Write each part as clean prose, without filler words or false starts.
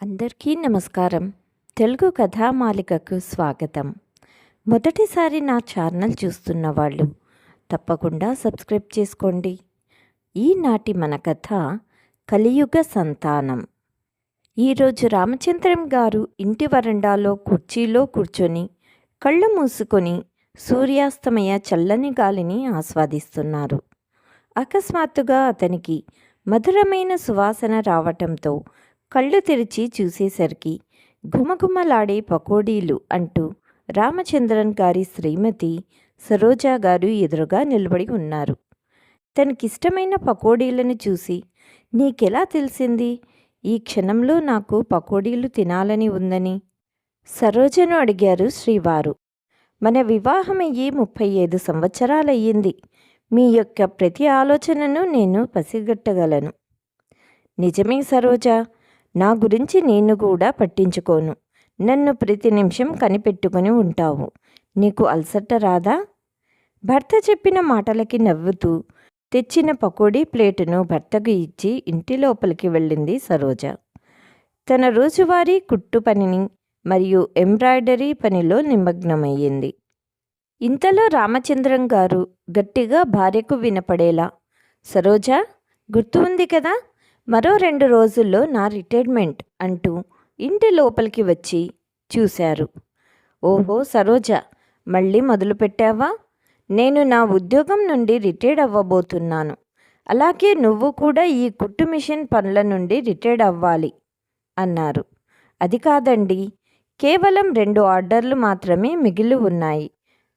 అందరికీ నమస్కారం. తెలుగు కథామాలికకు స్వాగతం. మొదటిసారి నా ఛానల్ చూస్తున్న వాళ్ళు తప్పకుండా సబ్స్క్రైబ్ చేసుకోండి. ఈనాటి మన కథ కలియుగ సంతానం. ఈరోజు రామచంద్రం గారు ఇంటి వరండాలో కుర్చీలో కూర్చొని కళ్ళు మూసుకొని సూర్యాస్తమయ చల్లని గాలిని ఆస్వాదిస్తున్నారు. అకస్మాత్తుగా అతనికి మధురమైన సువాసన రావటంతో కళ్ళు తెరిచి చూసేసరికి ఘుమఘుమలాడే పకోడీలు అంటూ రామచంద్రన్ గారి శ్రీమతి సరోజా గారు ఎదురుగా నిలబడి ఉన్నారు. తనకిష్టమైన పకోడీలను చూసి, నీకెలా తెలిసింది ఈ క్షణంలో నాకు పకోడీలు తినాలని ఉందని సరోజను అడిగారు శ్రీవారు. మన వివాహమయ్యి 35 సంవత్సరాలయ్యింది. మీ యొక్క ప్రతి ఆలోచనను నేను పసిగట్టగలను. నిజమే సరోజా, నా గురించి నేను కూడా పట్టించుకోను. నన్ను ప్రతి నిమిషం కనిపెట్టుకుని ఉంటావు. నీకు అలసట రాదా? భర్త చెప్పిన మాటలకి నవ్వుతూ తెచ్చిన పకోడీ ప్లేటును భర్తకు ఇచ్చి ఇంటి లోపలికి వెళ్ళింది సరోజ. తన రోజువారీ కుట్టు పనిని మరియు ఎంబ్రాయిడరీ పనిలో నిమగ్నమయ్యింది. ఇంతలో రామచంద్రం గారు గట్టిగా భార్యకు వినపడేలా, సరోజా, గుర్తు ఉంది కదా, మరో 2 రోజుల్లో నా రిటైర్మెంట్ అంటూ ఇంటి లోపలికి వచ్చి చూశారు. ఓహో సరోజ, మళ్ళీ మొదలుపెట్టావా? నేను నా ఉద్యోగం నుండి రిటైర్డ్ అవ్వబోతున్నాను. అలాగే నువ్వు కూడా ఈ కుట్టు మిషన్ పనుల నుండి రిటైర్డ్ అవ్వాలి అన్నారు. అది కాదండి, కేవలం 2 ఆర్డర్లు మాత్రమే మిగిలి ఉన్నాయి.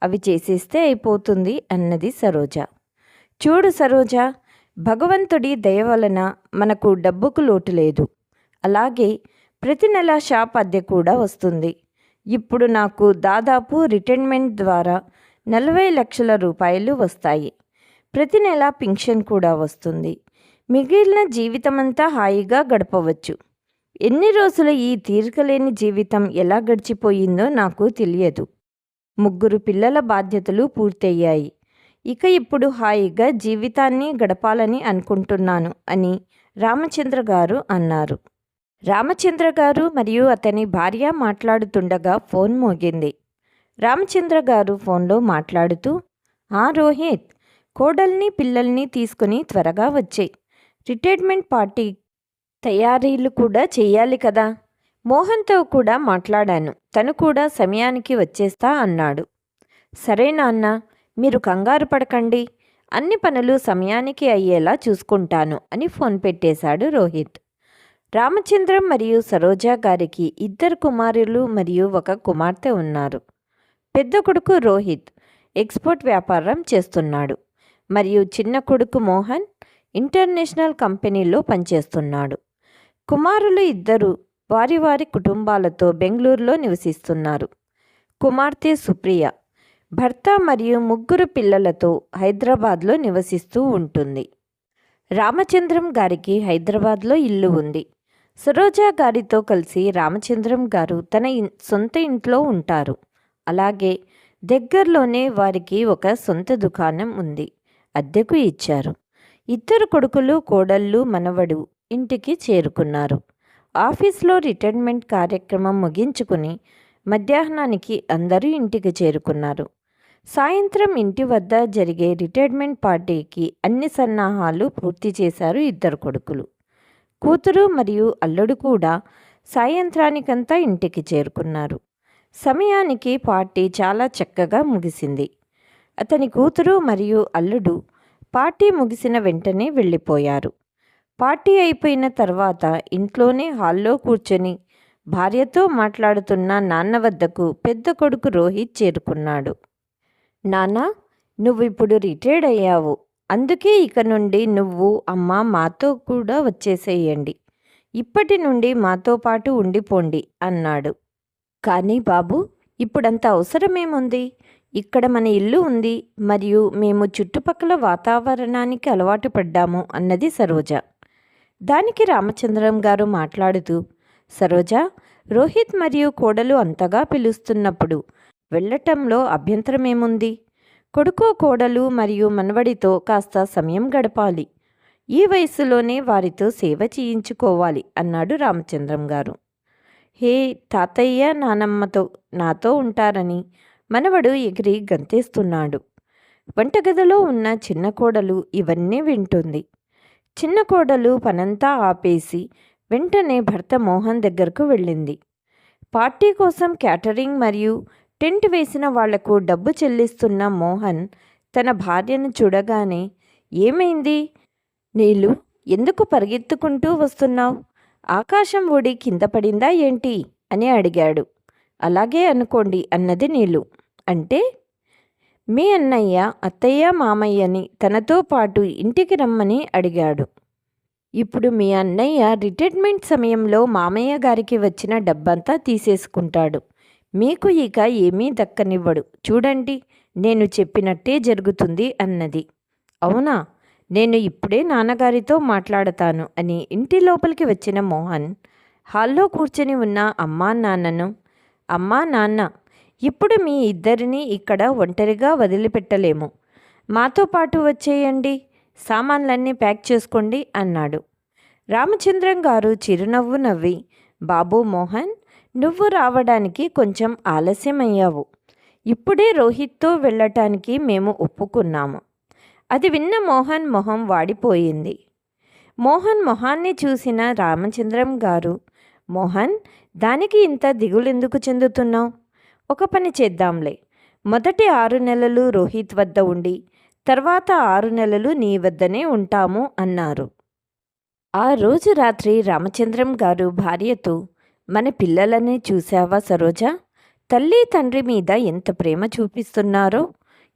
అవి చేసేస్తే అయిపోతుంది అన్నది సరోజ. చూడు సరోజ, భగవంతుడి దయ వలన మనకు డబ్బుకు లోటు లేదు. అలాగే ప్రతి నెల షాప్ అద్దె కూడా వస్తుంది. ఇప్పుడు నాకు దాదాపు రిటైర్మెంట్ ద్వారా 40 లక్షల రూపాయలు వస్తాయి. ప్రతి నెల పింఛన్ కూడా వస్తుంది. మిగిలిన జీవితమంతా హాయిగా గడపవచ్చు. ఎన్ని రోజులు ఈ తీరికలేని జీవితం ఎలా గడిచిపోయిందో నాకు తెలియదు. 3 పిల్లల బాధ్యతలు పూర్తయ్యాయి. ఇక ఇప్పుడు హాయిగా జీవితాన్ని గడపాలని అనుకుంటున్నాను అని రామచంద్ర గారు అన్నారు. రామచంద్ర గారు మరియు అతని భార్య మాట్లాడుతుండగా ఫోన్ మోగింది. రామచంద్ర గారు ఫోన్లో మాట్లాడుతూ, రోహిత్, కోడల్ని పిల్లల్ని తీసుకుని త్వరగా వచ్చేయ్. రిటైర్మెంట్ పార్టీ తయారీలు కూడా చెయ్యాలి కదా. మోహన్తో కూడా మాట్లాడాను, తను కూడా సమయానికి వచ్చేస్తా అన్నాడు. సరే నాన్న, మీరు కంగారు పడకండి, అన్ని పనులు సమయానికి అయ్యేలా చూసుకుంటాను అని ఫోన్ పెట్టేశాడు రోహిత్. రామచంద్రం మరియు సరోజా గారికి 2 కుమారులు మరియు 1 కుమార్తె ఉన్నారు. పెద్ద కొడుకు రోహిత్ ఎక్స్పోర్ట్ వ్యాపారం చేస్తున్నాడు మరియు చిన్న కొడుకు మోహన్ ఇంటర్నేషనల్ కంపెనీలో పనిచేస్తున్నాడు. కుమారులు 2 వారి వారి కుటుంబాలతో బెంగళూరులో నివసిస్తున్నారు. కుమార్తె సుప్రియ భర్త మరియు 3 పిల్లలతో హైదరాబాద్లో నివసిస్తూ ఉంటుంది. రామచంద్రం గారికి హైదరాబాద్లో ఇల్లు ఉంది. సరోజా గారితో కలిసి రామచంద్రం గారు తన సొంత ఇంట్లో ఉంటారు. అలాగే దగ్గరలోనే వారికి ఒక సొంత దుకాణం ఉంది, అద్దెకు ఇచ్చారు. 2 కొడుకులు కోడళ్ళు మనవడు ఇంటికి చేరుకున్నారు. ఆఫీస్లో రిటైర్మెంట్ కార్యక్రమం ముగించుకుని మధ్యాహ్నానికి అందరూ ఇంటికి చేరుకున్నారు. సాయంత్రం ఇంటి వద్ద జరిగే రిటైర్మెంట్ పార్టీకి అన్ని సన్నాహాలు పూర్తి చేశారు 2 కొడుకులు. కూతురు మరియు అల్లుడు కూడా సాయంత్రానికంతా ఇంటికి చేరుకున్నారు. సమయానికి పార్టీ చాలా చక్కగా ముగిసింది. అతని కూతురు మరియు అల్లుడు పార్టీ ముగిసిన వెంటనే వెళ్ళిపోయారు. పార్టీ అయిపోయిన తర్వాత ఇంట్లోనే హాల్లో కూర్చొని భార్యతో మాట్లాడుతున్న నాన్న వద్దకు పెద్ద కొడుకు రోహిత్ చేరుకున్నాడు. నాన్న, నువ్వు ఇప్పుడు రిటైర్డ్ అయ్యావు. అందుకే ఇక నుండి నువ్వు అమ్మ మాతో కూడా వచ్చేసేయండి. ఇప్పటి నుండి మాతో పాటు ఉండిపోండి అన్నాడు. కానీ బాబు, ఇప్పుడంత అవసరమేముంది? ఇక్కడ మన ఇల్లు ఉంది మరియు మేము చుట్టుపక్కల వాతావరణానికి అలవాటు పడ్డాము అన్నది సరోజ. దానికి రామచంద్రం గారు మాట్లాడుతూ, సరోజా, రోహిత్ మరియు కోడలు అంతగా పిలుస్తున్నప్పుడు వెళ్ళటంలో అభ్యంతరమేముంది? కొడుకు కోడలు మరియు మనవడితో కాస్త సమయం గడపాలి. ఈ వయసులోనే వారితో సేవ చేయించుకోవాలి అన్నాడు రామచంద్రం గారు. హే తాతయ్య నానమ్మతో నాతో ఉంటారని మనవడు ఎగిరి గంతేస్తున్నాడు. వంటగదిలో ఉన్న చిన్న కోడలు ఇవన్నీ వింటుంది. చిన్న కోడలు పనంతా ఆపేసి వెంటనే భర్త మోహన్ దగ్గరకు వెళ్ళింది. పార్టీ కోసం క్యాటరింగ్ మరియు టెంట్ వేసిన వాళ్లకు డబ్బు చెల్లిస్తున్న మోహన్ తన భార్యను చూడగానే, ఏమైంది నీళ్ళు, ఎందుకు పరిగెత్తుకుంటూ వస్తున్నావు? ఆకాశం ఊడి కింద పడిందా ఏంటి అని అడిగాడు. అలాగే అనుకోండి అన్నది నీళ్ళు. అంటే మీ అన్నయ్య అత్తయ్య మామయ్యని తనతో పాటు ఇంటికి రమ్మని అడిగాడు. ఇప్పుడు మీ అన్నయ్య రిటైర్మెంట్ సమయంలో మామయ్య గారికి వచ్చిన డబ్బంతా తీసేసుకుంటాడు. మీకు ఇక ఏమీ దక్కనివ్వడు. చూడండి, నేను చెప్పినట్టే జరుగుతుంది అన్నది. అవునా, నేను ఇప్పుడే నాన్నగారితో మాట్లాడతాను అని ఇంటి లోపలికి వచ్చిన మోహన్ హాల్లో కూర్చొని ఉన్న అమ్మా నాన్నను, అమ్మా నాన్న, ఇప్పుడు మీ ఇద్దరిని ఇక్కడ ఒంటరిగా వదిలిపెట్టలేము. మాతో పాటు వచ్చేయండి, సామాన్లన్నీ ప్యాక్ చేసుకోండి అన్నాడు. రామచంద్రం గారు చిరునవ్వు నవ్వి, బాబు మోహన్, నువ్వు రావడానికి కొంచెం ఆలస్యమయ్యావు. ఇప్పుడే రోహిత్తో వెళ్ళటానికి మేము ఒప్పుకున్నాము. అది విన్న మోహన్ మొహం వాడిపోయింది. మోహన్ మొహాన్ని చూసిన రామచంద్రం గారు, మోహన్, దానికి ఇంత దిగులెందుకు చెందుతున్నావు? ఒక పని చేద్దాంలే, మొదటి 6 నెలలు రోహిత్ వద్ద ఉండి తర్వాత 6 నెలలు నీ వద్దనే ఉంటాము అన్నారు. ఆ రోజు రాత్రి రామచంద్రం గారు భార్యతో, మన పిల్లలని చూశావా సరోజ? తల్లి తండ్రి మీద ఎంత ప్రేమ చూపిస్తున్నారో,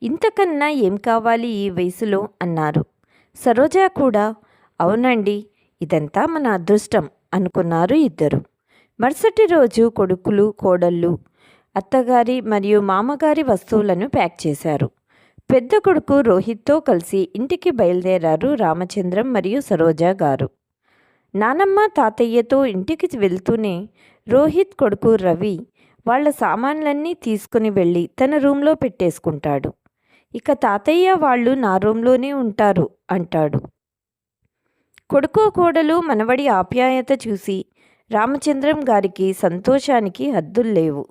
ఇంతకన్నా ఏం కావాలి ఈ వయసులో అన్నారు. సరోజ కూడా, అవునండి, ఇదంతా మన అదృష్టం అనుకున్నారు ఇద్దరు. మరుసటి రోజు కొడుకులు కోడళ్ళు అత్తగారి మరియు మామగారి వస్తువులను ప్యాక్ చేశారు. పెద్ద కొడుకు రోహిత్తో కలిసి ఇంటికి బయలుదేరారు రామచంద్రం మరియు సరోజ గారు. నానమ్మ తాతయ్యతో ఇంటికి వెళ్తూనే రోహిత్ కొడుకు రవి వాళ్ళ సామాన్లన్నీ తీసుకుని వెళ్ళి తన రూమ్లో పెట్టేసుకుంటాడు. ఇక తాతయ్య వాళ్ళు నా రూమ్లోనే ఉంటారు అంటాడు. కొడుకు కోడలు మనవడి ఆప్యాయత చూసి రామచంద్రం గారికి సంతోషానికి హద్దుల్లేవు.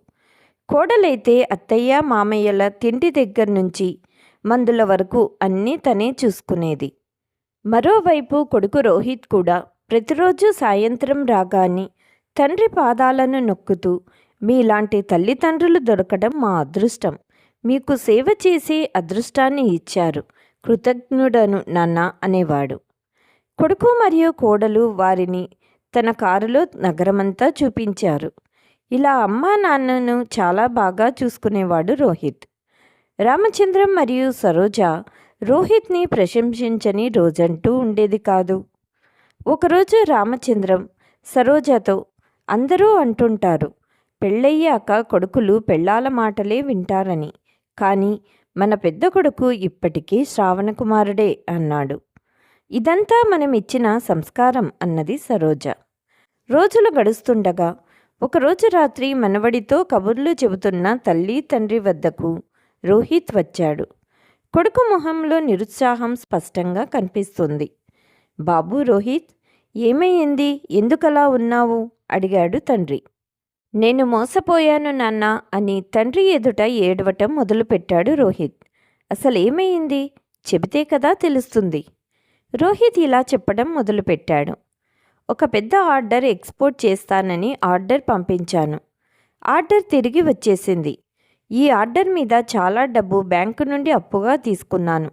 కోడలైతే అత్తయ్య మామయ్యల తిండి దగ్గర నుంచి మందుల వరకు అన్నీ తనే చూసుకునేది. మరోవైపు కొడుకు రోహిత్ కూడా ప్రతిరోజు సాయంత్రం రాగానే తండ్రి పాదాలను నొక్కుతూ, మీలాంటి తల్లిదండ్రులు దొరకడం మా అదృష్టం, మీకు సేవ చేసే అదృష్టాన్ని ఇచ్చారు, కృతజ్ఞుడను నాన్న అనేవాడు. కొడుకు మరియు కోడలు వారిని తన కారులో నగరమంతా చూపించారు. ఇలా అమ్మా నాన్నను చాలా బాగా చూసుకునేవాడు రోహిత్. రామచంద్రం మరియు సరోజ రోహిత్ని ప్రశంసించని రోజంటూ ఉండేది కాదు. ఒకరోజు రామచంద్రం సరోజతో, అందరూ అంటుంటారు పెళ్ళయ్యాక కొడుకులు పెళ్ళాల మాటలే వింటారని, కానీ మన పెద్ద కొడుకు ఇప్పటికీ శ్రావణకుమారుడే అన్నాడు. ఇదంతా మనం ఇచ్చిన సంస్కారం అన్నది సరోజ. రోజులు గడుస్తుండగా ఒకరోజు రాత్రి మనవడితో కబుర్లు చెబుతున్న తల్లి తండ్రి వద్దకు రోహిత్ వచ్చాడు. కొడుకు మొహంలో నిరుత్సాహం స్పష్టంగా కనిపిస్తుంది. బాబు రోహిత్, ఏమయ్యింది, ఎందుకలా ఉన్నావు అడిగాడు తండ్రి. నేను మోసపోయాను నాన్న అని తండ్రి ఎదుట ఏడవటం మొదలుపెట్టాడు రోహిత్. అసలేమైంది చెబితే కదా తెలుస్తుంది. రోహిత్ ఇలా చెప్పడం మొదలుపెట్టాడు. ఒక పెద్ద ఆర్డర్ ఎక్స్పోర్ట్ చేస్తానని ఆర్డర్ పంపించాను. ఆర్డర్ తిరిగి వచ్చేసింది. ఈ ఆర్డర్ మీద చాలా డబ్బు బ్యాంకు నుండి అప్పుగా తీసుకున్నాను.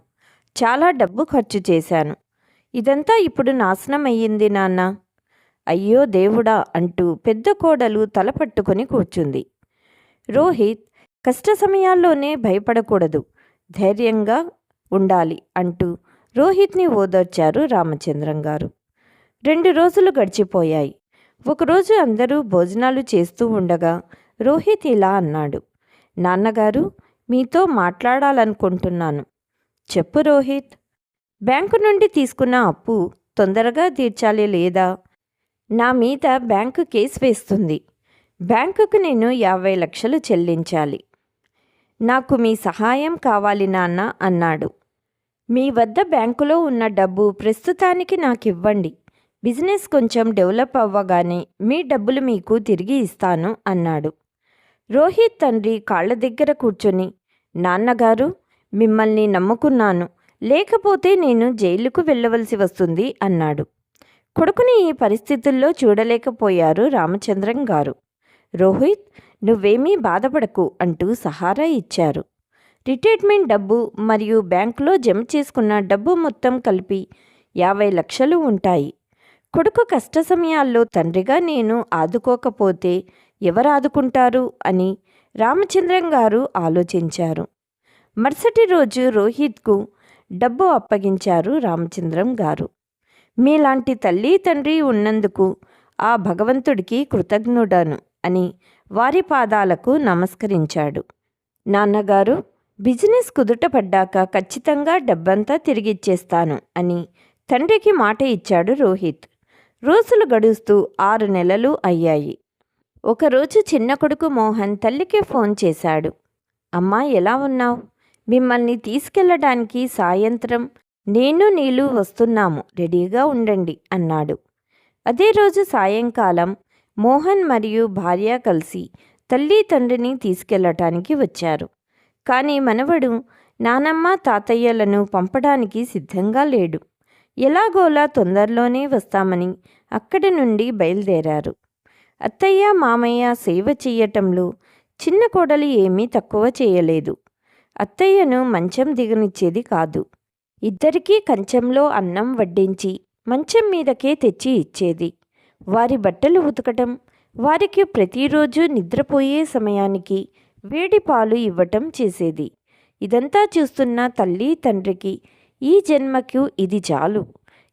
చాలా డబ్బు ఖర్చు చేశాను. ఇదంతా ఇప్పుడు నాశనం అయ్యింది నాన్న. అయ్యో దేవుడా అంటూ పెద్ద కోడలు తల పట్టుకొని కూర్చుంది. రోహిత్, కష్ట సమయాల్లోనే భయపడకూడదు, ధైర్యంగా ఉండాలి అంటూ రోహిత్ని ఓదార్చారు రామచంద్రం గారు. 2 రోజులు గడిచిపోయాయి. ఒకరోజు అందరూ భోజనాలు చేస్తూ ఉండగా రోహిత్ ఇలా అన్నాడు, నాన్నగారు, మీతో మాట్లాడాలనుకుంటున్నాను. చెప్పు రోహిత్. బ్యాంకు నుండి తీసుకున్న అప్పు తొందరగా తీర్చాలి లేదా నా మీద బ్యాంకు కేసు వేస్తుంది. బ్యాంకుకు నేను 50 లక్షలు చెల్లించాలి. నాకు మీ సహాయం కావాలి నాన్న అన్నాడు. మీ వద్ద బ్యాంకులో ఉన్న డబ్బు ప్రస్తుతానికి నాకు ఇవ్వండి. బిజినెస్ కొంచెం డెవలప్ అవ్వగానే మీ డబ్బులు మీకు తిరిగి ఇస్తాను అన్నాడు. రోహిత్ తండ్రి కాళ్ళ దగ్గర కూర్చొని, నాన్నగారు, మిమ్మల్ని నమ్ముకున్నాను, లేకపోతే నేను జైలుకు వెళ్ళవలసి వస్తుంది అన్నాడు. కొడుకుని ఈ పరిస్థితుల్లో చూడలేకపోయారు రామచంద్రం గారు. రోహిత్, నువ్వేమీ బాధపడకు అంటూ సహారా ఇచ్చారు. రిటైర్మెంట్ డబ్బు మరియు బ్యాంకులో జమ చేసుకున్న డబ్బు మొత్తం కలిపి 50 లక్షలు ఉంటాయి. కొడుకు కష్ట సమయాల్లో తండ్రిగా నేను ఆదుకోకపోతే ఎవరు ఆదుకుంటారు అని రామచంద్రం గారు ఆలోచించారు. మరుసటి రోజు రోహిత్కు డబ్బు అప్పగించారు రామచంద్రం గారు. మీలాంటి తల్లి తండ్రి ఉన్నందుకు ఆ భగవంతుడికి కృతజ్ఞుడను అని వారి పాదాలకు నమస్కరించాడు. నాన్నగారు, బిజినెస్ కుదుటపడ్డాక ఖచ్చితంగా డబ్బంతా తిరిగిచ్చేస్తాను అని తండ్రికి మాట ఇచ్చాడు రోహిత్. రోజులు గడుస్తూ 6 నెలలు అయ్యాయి. ఒకరోజు చిన్న కొడుకు మోహన్ తల్లికి ఫోన్ చేశాడు. అమ్మా, ఎలా ఉన్నావు? మిమ్మల్ని తీసుకెళ్ళడానికి సాయంత్రం నేను నీలు వస్తున్నాము, రెడీగా ఉండండి అన్నాడు. అదే రోజు సాయంకాలం మోహన్ మరియు భార్య కలిసి తల్లి తండ్రిని తీసుకెళ్ళటానికి వచ్చారు. కానీ మనవడు నానమ్మ తాతయ్యలను పంపడానికి సిద్ధంగా లేడు. ఎలాగోలా తొందరలోనే వస్తామని అక్కడి నుండి బయలుదేరారు. అత్తయ్య మామయ్య సేవ చెయ్యటంలో చిన్న కోడలి ఏమీ తక్కువ చేయలేదు. అత్తయ్యను మంచం దిగనిచ్చేది కాదు. ఇద్దరికీ కంచంలో అన్నం వడ్డించి మంచం మీదకే తెచ్చి ఇచ్చేది. వారి బట్టలు ఉతకటం, వారికి ప్రతిరోజు నిద్రపోయే సమయానికి వేడి పాలు ఇవ్వటం చేసేది. ఇదంతా చూస్తున్న తల్లి తండ్రికి ఈ జన్మకు ఇది చాలు.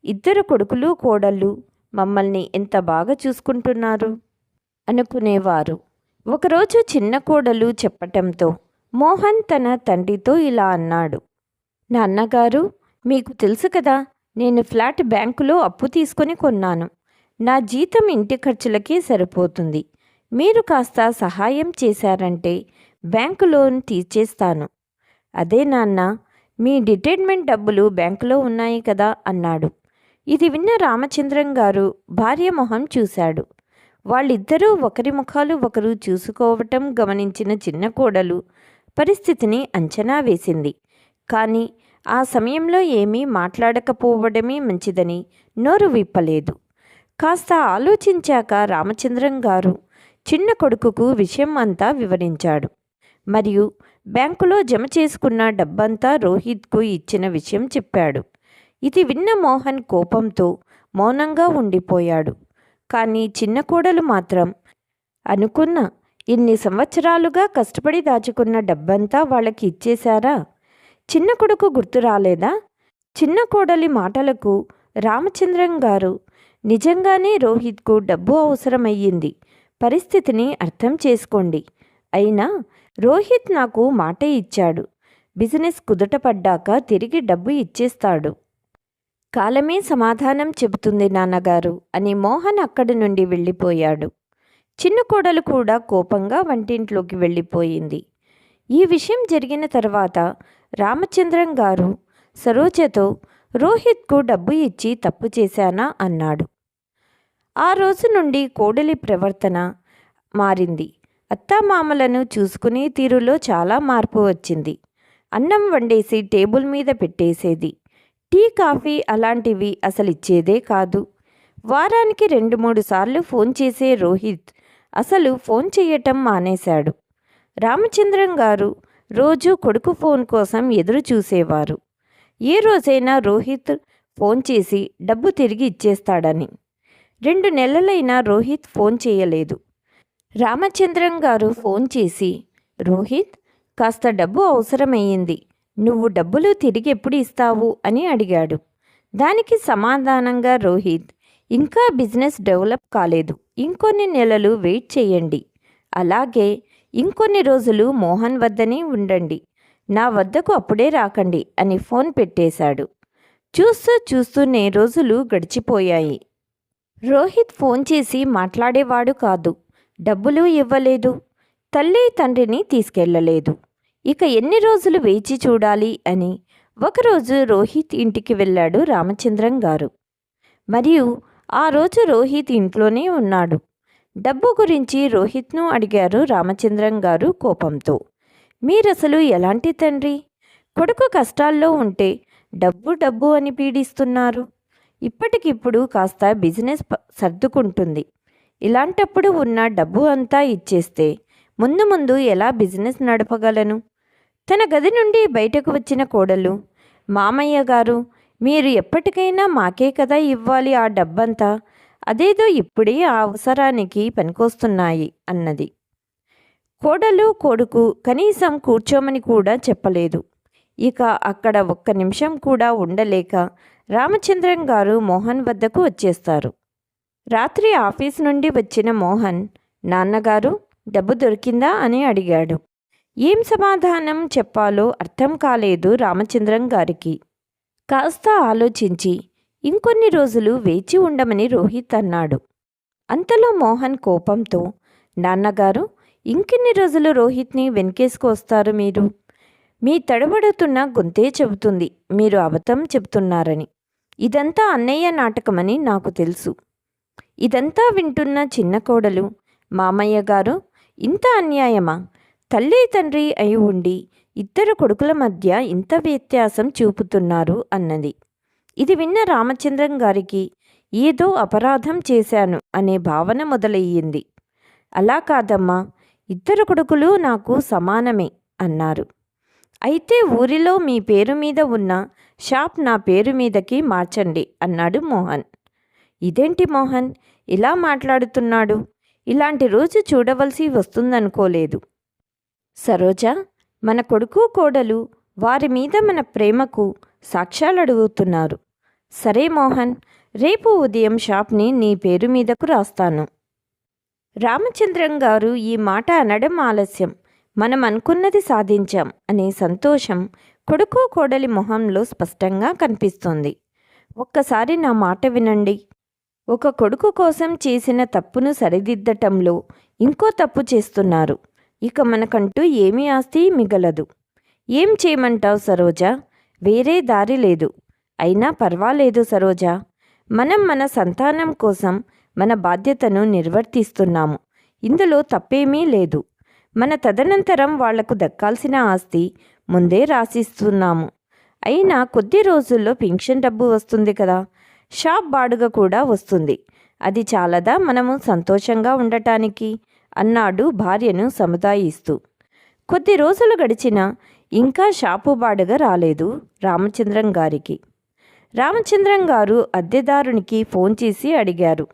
2 కొడుకులు కోడళ్ళు మమ్మల్ని ఎంత బాగా చూసుకుంటున్నారు అనుకునేవారు. ఒకరోజు చిన్న కోడలు చెప్పటంతో మోహన్ తన తండ్రితో ఇలా అన్నాడు. నాన్నగారు, మీకు తెలుసు కదా, నేను ఫ్లాట్ బ్యాంకులో అప్పు తీసుకొని కొన్నాను. నా జీతం ఇంటి ఖర్చులకే సరిపోతుంది. మీరు కాస్త సహాయం చేశారంటే బ్యాంకు లోన్ తీర్చేస్తాను. అదే నాన్న, మీ రిటైర్మెంట్ డబ్బులు బ్యాంకులో ఉన్నాయి కదా అన్నాడు. ఇది విన్న రామచంద్రం గారు భార్య మొహం చూశాడు. వాళ్ళిద్దరూ ఒకరి ముఖాలు ఒకరు చూసుకోవటం గమనించిన చిన్న కోడలు పరిస్థితిని అంచనా వేసింది. కానీ ఆ సమయంలో ఏమీ మాట్లాడకపోవడమే మంచిదని నోరు విప్పలేదు. కాస్త ఆలోచించాక రామచంద్రం గారు చిన్న కొడుకుకు విషయం అంతా వివరించాడు. మరియు బ్యాంకులో జమ చేసుకున్న డబ్బంతా రోహిత్కు ఇచ్చిన విషయం చెప్పాడు. ఇది విన్న మోహన్ కోపంతో మౌనంగా ఉండిపోయాడు. కానీ చిన్న కోడలు మాత్రం అనుకున్న ఇన్ని సంవత్సరాలుగా కష్టపడి దాచుకున్న డబ్బంతా వాళ్ళకి ఇచ్చేశారా? చిన్న కొడుకు గుర్తు రాలేదా? చిన్న కోడలి మాటలకు రామచంద్రం గారు, నిజంగానే రోహిత్కు డబ్బు అవసరమయ్యింది. పరిస్థితిని అర్థం చేసుకోండి. అయినా రోహిత్ నాకు మాట ఇచ్చాడు. బిజినెస్ కుదుటపడ్డాక తిరిగి డబ్బు ఇచ్చేస్తాడు. కాలమే సమాధానం చెబుతుంది నాన్నగారు అని మోహన్ అక్కడి నుండి వెళ్ళిపోయాడు. చిన్న కోడలు కూడా కోపంగా వంటింట్లోకి వెళ్ళిపోయింది. ఈ విషయం జరిగిన తర్వాత రామచంద్రం గారు సరోజతో రోహిత్కు డబ్బు ఇచ్చి తప్పు చేశానా అన్నాడు. ఆ రోజు నుండి కోడలి ప్రవర్తన మారింది. అత్తామామలను చూసుకునే తీరులో చాలా మార్పు వచ్చింది. అన్నం వండేసి టేబుల్ మీద పెట్టేసేది. టీ కాఫీ అలాంటివి అసలు ఇచ్చేదే కాదు. వారానికి 2-3 సార్లు ఫోన్ చేసే రోహిత్ అసలు ఫోన్ చేయటం మానేశాడు. రామచంద్రం గారు రోజు కొడుకు ఫోన్ కోసం ఎదురు చూసేవారు. ఏ రోజైనా రోహిత్ ఫోన్ చేసి డబ్బు తిరిగి ఇచ్చేస్తాడని. 2 నెలలైనా రోహిత్ ఫోన్ చేయలేదు. రామచంద్రం గారు ఫోన్ చేసి, రోహిత్, కాస్త డబ్బు అవసరమయ్యింది, నువ్వు డబ్బులు తిరిగి ఎప్పుడు ఇస్తావు అని అడిగాడు. దానికి సమాధానంగా రోహిత్, ఇంకా బిజినెస్ డెవలప్ కాలేదు, ఇంకొన్ని నెలలు వెయిట్ చేయండి, అలాగే ఇంకొన్ని రోజులు మోహన్ వద్దనే ఉండండి, నా వద్దకు అప్పుడే రాకండి అని ఫోన్ పెట్టేశాడు. చూస్తూనే రోజులు గడిచిపోయాయి. రోహిత్ ఫోన్ చేసి మాట్లాడేవాడు కాదు. డబ్బులు ఇవ్వలేదు. తల్లి తండ్రిని తీసుకెళ్ళలేదు. ఇక ఎన్ని రోజులు వేచి చూడాలి అని ఒకరోజు రోహిత్ ఇంటికి వెళ్ళాడు రామచంద్రం గారు. మరియు ఆ రోజు రోహిత్ ఇంట్లోనే ఉన్నాడు. డబ్బు గురించి రోహిత్ను అడిగారు రామచంద్రం గారు కోపంతో. మీరసలు ఎలాంటి తండ్రి? కొడుకు కష్టాల్లో ఉంటే డబ్బు డబ్బు అని పీడిస్తున్నారు. ఇప్పటికిప్పుడు కాస్త బిజినెస్ సర్దుకుంటుంది. ఇలాంటప్పుడు ఉన్న డబ్బు అంతా ఇచ్చేస్తే ముందు ముందు ఎలా బిజినెస్ నడపగలను? తన గది నుండి బయటకు వచ్చిన కోడలు, మామయ్య గారు, మీరు ఎప్పటికైనా మాకే కదా ఇవ్వాలి ఆ డబ్బంతా. అదేదో ఇప్పుడే ఆ అవసరానికి పనికొస్తున్నాయి అన్నది. కోడలు కొడుకు కనీసం కూర్చోమని కూడా చెప్పలేదు. ఇక అక్కడ ఒక్క నిమిషం కూడా ఉండలేక రామచంద్రం గారు మోహన్ వద్దకు వచ్చేస్తారు. రాత్రి ఆఫీస్ నుండి వచ్చిన మోహన్, నాన్నగారు డబ్బు దొరికిందా అని అడిగాడు. ఏం సమాధానం చెప్పాలో అర్థం కాలేదు రామచంద్రం గారికి. కాస్త ఆలోచించి ఇంకొన్ని రోజులు వేచి ఉండమని రోహిత్ అన్నాడు. అంతలో మోహన్ కోపంతో, నాన్నగారు, ఇంకెన్ని రోజులు రోహిత్ని వెనకేసుకు వస్తారు మీరు? మీ తడబడుతున్న గొంతే చెబుతుంది మీరు అబద్ధం చెబుతున్నారని. ఇదంతా అన్నయ్య నాటకమని నాకు తెలుసు. ఇదంతా వింటున్న చిన్న కోడలు, మామయ్య గారు, ఇంత అన్యాయమా? తల్లి తండ్రి అయి ఉండి ఇద్దరు కొడుకుల మధ్య ఇంత వ్యత్యాసం చూపుతున్నారు అన్నది. ఇది విన్న రామచంద్రం గారికి ఏదో అపరాధం చేశాను అనే భావన మొదలయ్యింది. అలా కాదమ్మా, ఇద్దరు కొడుకులు నాకు సమానమే అన్నారు. అయితే ఊరిలో మీ పేరు మీద ఉన్న షాప్ నా పేరు మీదకి మార్చండి అన్నాడు మోహన్. ఇదేంటి మోహన్ ఇలా మాట్లాడుతున్నాడు? ఇలాంటి రోజు చూడవలసి వస్తుందనుకోలేదు. సరోజ, మన కొడుకు కోడలు వారి మీద మన ప్రేమకు సాక్ష్యాలు అడుగుతున్నారు. సరే మోహన్, రేపు ఉదయం షాప్ని నీ పేరు మీదకు రాస్తాను. రామచంద్రం గారు ఈ మాట అనడం ఆలస్యం. మనం అనుకున్నది సాధించాం అనే సంతోషం కొడుకు కోడలి మొహంలో స్పష్టంగా కనిపిస్తోంది. ఒక్కసారి నా మాట వినండి. ఒక కొడుకు కోసం చేసిన తప్పును సరిదిద్దటంలో ఇంకో తప్పు చేస్తున్నారు. ఇక మనకంటూ ఏమీ ఆస్తి మిగలదు. ఏం చేయమంటావు సరోజా? వేరే దారి లేదు. అయినా పర్వాలేదు సరోజా, మనం మన సంతానం కోసం మన బాధ్యతను నిర్వర్తిస్తున్నాము. ఇందులో తప్పేమీ లేదు. మన తదనంతరం వాళ్లకు దక్కాల్సిన ఆస్తి ముందే రాసిస్తున్నాము. అయినా కొద్ది రోజుల్లో పెన్షన్ డబ్బు వస్తుంది కదా, షాప్ బాడుగ కూడా వస్తుంది. అది చాలదా మనము సంతోషంగా ఉండటానికి అన్నాడు భార్యను సముదాయిస్తూ. కొద్ది రోజులు గడిచినా ఇంకా షాపు బాడుగ రాలేదు రామచంద్రం గారికి. రామచంద్రం గారు అద్దెదారునికి ఫోన్ చేసి అడిగారు.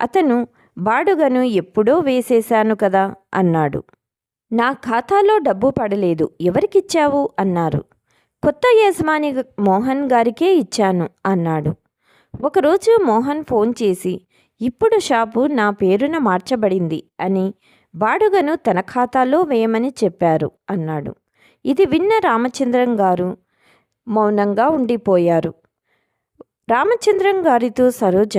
అతను బాడుగను ఎప్పుడో వేసేశాను కదా అన్నాడు. నా ఖాతాలో డబ్బు పడలేదు, ఎవరికిచ్చావు అన్నారు. కొత్త యజమాని మోహన్ గారికే ఇచ్చాను అన్నాడు. ఒకరోజు మోహన్ ఫోన్ చేసి ఇప్పుడు షాపు నా పేరున మార్చబడింది అని బాడుగను తన ఖాతాలో వేయమని చెప్పారు అన్నాడు. ఇది విన్న రామచంద్రం గారు మౌనంగా ఉండిపోయారు. రామచంద్రం గారితో సరోజ,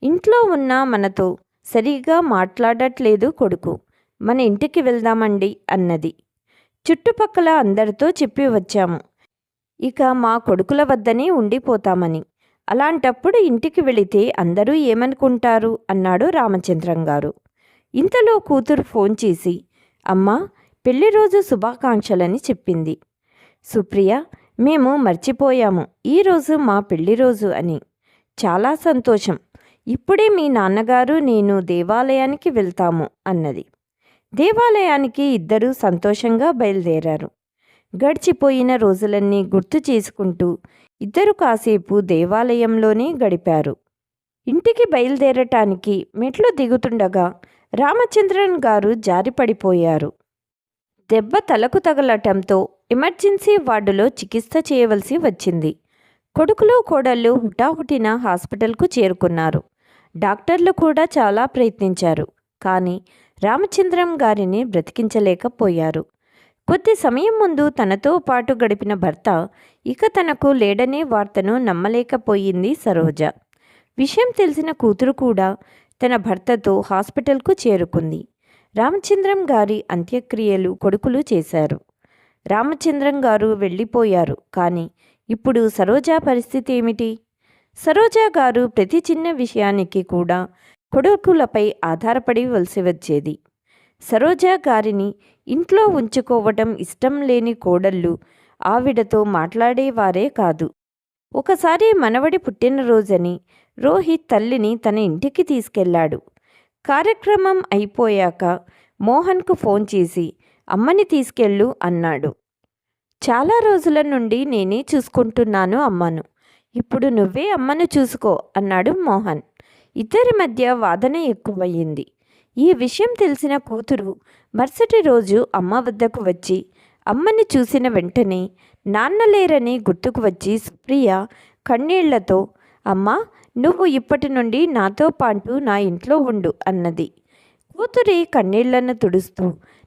ఇంట్లో ఉన్న మనతో సరిగా మాట్లాడట్లేదు కొడుకు, మన ఇంటికి వెళ్దామండి అన్నది. చుట్టుపక్కల అందరితో చెప్పి వచ్చాము, ఇక మా కొడుకుల వద్దనే ఉండిపోతామని. అలాంటప్పుడు ఇంటికి వెళితే అందరూ ఏమనుకుంటారు అన్నాడు రామచంద్రం గారు. ఇంతలో కూతురు ఫోన్ చేసి, అమ్మా, పెళ్లి రోజు శుభాకాంక్షలని చెప్పింది. సుప్రియ, మేము మర్చిపోయాము, ఈరోజు మా పెళ్లి రోజు అని. చాలా సంతోషం, ఇప్పుడే మీ నాన్నగారు నేను దేవాలయానికి వెళ్తాము అన్నది. దేవాలయానికి ఇద్దరూ సంతోషంగా బయలుదేరారు. గడిచిపోయిన రోజులన్నీ గుర్తు చేసుకుంటూ ఇద్దరు కాసేపు దేవాలయంలోనే గడిపారు. ఇంటికి బయలుదేరటానికి మెట్లు దిగుతుండగా రామచంద్రన్ గారు జారిపడిపోయారు. దెబ్బ తలకు తగలటంతో ఎమర్జెన్సీ వార్డులో చికిత్స చేయవలసి వచ్చింది. కొడుకులు కోడళ్ళు హుటాహుటిన హాస్పిటల్కు చేరుకున్నారు. డాక్టర్లు కూడా చాలా ప్రయత్నించారు, కానీ రామచంద్రం గారిని బ్రతికించలేకపోయారు. కొద్ది సమయం ముందు తనతో పాటు గడిపిన భర్త ఇక తనకు లేడనే వార్తను నమ్మలేకపోయింది సరోజ. విషయం తెలిసిన కూతురు కూడా తన భర్తతో హాస్పిటల్కు చేరుకుంది. రామచంద్రం గారి అంత్యక్రియలు కొడుకులు చేశారు. రామచంద్రం గారు వెళ్ళిపోయారు, కానీ ఇప్పుడు సరోజ పరిస్థితి ఏమిటి? సరోజ గారు ప్రతి చిన్న విషయానికి కూడా కొడుకులపై ఆధారపడవలసి వచ్చేది. సరోజ గారిని ఇంట్లో ఉంచుకోవటం ఇష్టం లేని కోడళ్ళు ఆవిడతో మాట్లాడేవారే కాదు. ఒకసారి మనవడి పుట్టినరోజని రోహిత్ తల్లిని తన ఇంటికి తీసుకెళ్లాడు. కార్యక్రమం అయిపోయాక మోహన్కు ఫోన్ చేసి అమ్మని తీసుకెళ్ళు అన్నాడు. చాలా రోజుల నుండి నేనే చూసుకుంటున్నాను అమ్మను, ఇప్పుడు నువ్వే అమ్మను చూసుకో అన్నాడు మోహన్. ఇద్దరి మధ్య వాదన ఎక్కువయ్యింది. ఈ విషయం తెలిసిన కూతురు మరుసటి రోజు అమ్మ వద్దకు వచ్చి అమ్మని చూసిన వెంటనే నాన్నలేరని గుర్తుకు వచ్చి సుప్రియ కన్నీళ్లతో, అమ్మా, నువ్వు ఇప్పటి నుండి నాతో పాటు నా ఇంట్లో ఉండు అన్నది. కూతురి కన్నీళ్లను తుడుస్తూ,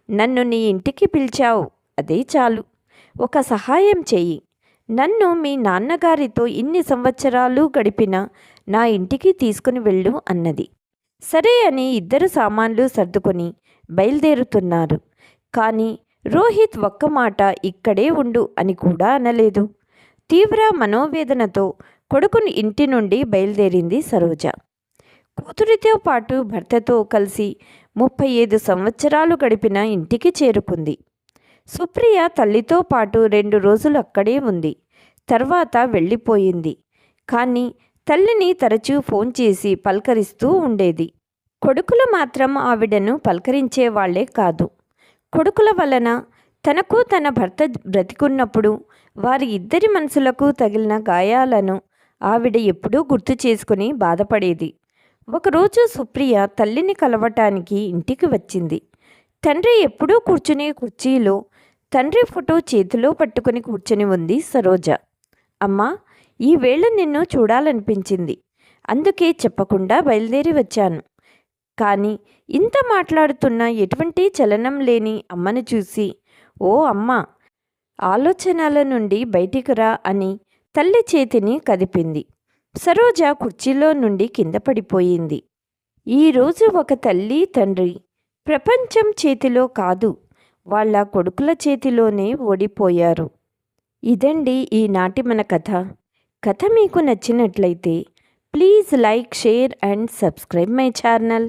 నన్ను నీ ఇంటికి పిలిచావు, అదే చాలు. ఒక సహాయం చెయ్యి. నన్ను మీ నాన్నగారితో ఇన్ని సంవత్సరాలు గడిపిన నా ఇంటికి తీసుకుని వెళ్ళు అన్నది. సరే అని ఇద్దరు సామాన్లు సర్దుకొని బయలుదేరుతున్నారు. కానీ రోహిత్ ఒక్క మాట ఇక్కడే ఉండు అని కూడా అనలేదు. తీవ్ర మనోవేదనతో కొడుకుని ఇంటి నుండి బయలుదేరింది సరోజ. కూతురితో పాటు భర్తతో కలిసి 35 సంవత్సరాలు గడిపిన ఇంటికి చేరుకుంది. సుప్రియ తల్లితో పాటు 2 రోజులు అక్కడే ఉంది. తర్వాత వెళ్ళిపోయింది. కానీ తల్లిని తరచూ ఫోన్ చేసి పలకరిస్తూ ఉండేది. కొడుకులు మాత్రం ఆవిడను పలకరించేవాళ్లే కాదు. కొడుకుల వలన తనకు తన భర్త బ్రతికున్నప్పుడు వారి ఇద్దరి మనసులకు తగిలిన గాయాలను ఆవిడ ఎప్పుడూ గుర్తు చేసుకుని బాధపడేది. ఒకరోజు సుప్రియ తల్లిని కలవటానికి ఇంటికి వచ్చింది. తండ్రి ఎప్పుడూ కూర్చునే కుర్చీలో తండ్రి ఫోటో చేతిలో పట్టుకుని కూర్చుని ఉంది సరోజ. అమ్మా, ఈ వేళ నిన్ను చూడాలనిపించింది, అందుకే చెప్పకుండా బయలుదేరి వచ్చాను. కానీ ఇంత మాట్లాడుతున్న ఎటువంటి చలనం లేని అమ్మను చూసి, ఓ అమ్మ, ఆలోచనల నుండి బయటికి రా అని తల్లి చేతిని కదిపింది. సరోజ కుర్చీలో నుండి కింద పడిపోయింది. ఈరోజు ఒక తల్లి తండ్రి ప్రపంచం చేతిలో కాదు, వాళ్ళ కొడుకుల చేతిలోనే ఓడిపోయారు. ఇదండి ఈనాటి మన కథ. కథ మీకు నచ్చినట్లయితే please like, share and subscribe my channel.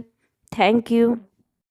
Thank you.